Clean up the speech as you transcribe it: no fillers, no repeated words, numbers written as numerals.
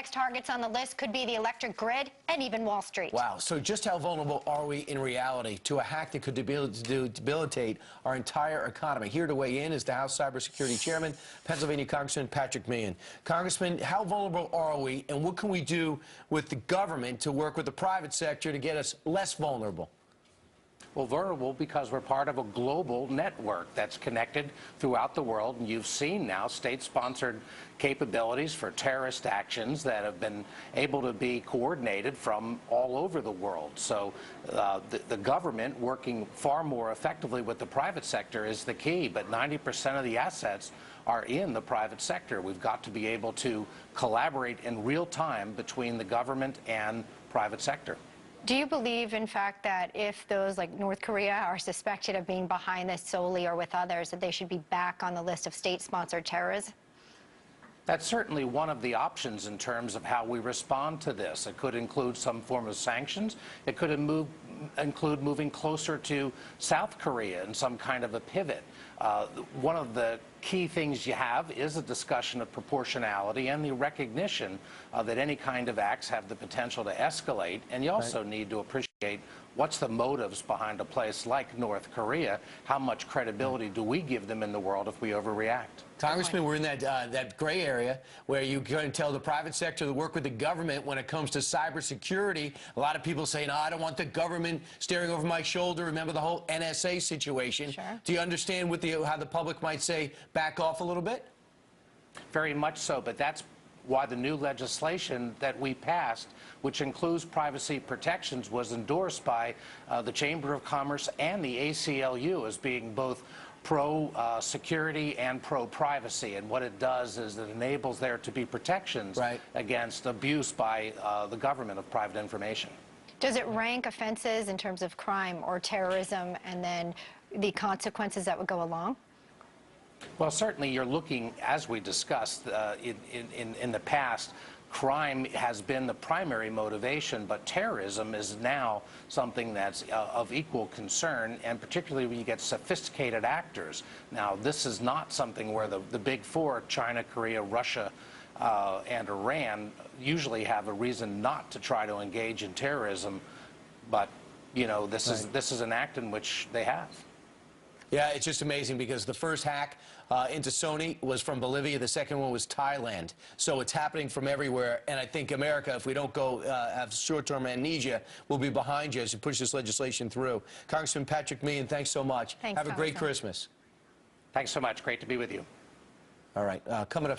Next targets on the list could be the electric grid and even Wall Street. Wow. So just how vulnerable are we in reality to a hack that could debilitate our entire economy? Here to weigh in is the House Cybersecurity Chairman, Pennsylvania Congressman Patrick Meehan. Congressman, how vulnerable are we, and what can we do with the government to work with the private sector to get us less vulnerable? Well, vulnerable because we're part of a global network that's connected throughout the world. And you've seen now state-sponsored capabilities for terrorist actions that have been able to be coordinated from all over the world. So the government working far more effectively with the private sector is the key. But 90% of the assets are in the private sector. We've got to be able to collaborate in real time between the government and private sector. Do you believe, in fact, that if those like North Korea are suspected of being behind this solely or with others, that they should be back on the list of state-sponsored terrorism? That's certainly one of the options in terms of how we respond to this. It could include some form of sanctions. It could include moving closer to South Korea in some kind of a pivot. One of the key things you have is a discussion of proportionality and the recognition that any kind of acts have the potential to escalate. And you also need to appreciate what's the motives behind a place like North Korea. How much credibility do we give them in the world if we overreact? Congressman, we're in that gray area where you can tell the private sector to work with the government when it comes to cybersecurity. A lot of people say, no, I don't want the government staring over my shoulder. Remember the whole NSA situation. Sure. Do you understand what how the public might say, back off a little bit? Very much so, but that's why the new legislation that we passed, which includes privacy protections, was endorsed by the Chamber of Commerce and the ACLU as being both pro-security and pro-privacy. And what it does is it enables there to be protections against abuse by the government of private information. Does it rank offenses in terms of crime or terrorism and then the consequences that would go along? Well, certainly you're looking, as we discussed in the past, crime has been the primary motivation, but terrorism is now something that's of equal concern, and particularly when you get sophisticated actors. Now, this is not something where the big four, China, Korea, Russia, and Iran, usually have a reason not to try to engage in terrorism, but, you know, this is an act in which they have. Yeah, it's just amazing because the first hack into Sony was from Bolivia. The second one was Thailand. So it's happening from everywhere. And I think America, if we don't go have short-term amnesia, will be behind you as you push this legislation through. Congressman Patrick Meehan, thanks so much. Thanks, have a great Christmas. Thanks so much. Great to be with you. All right. Coming up.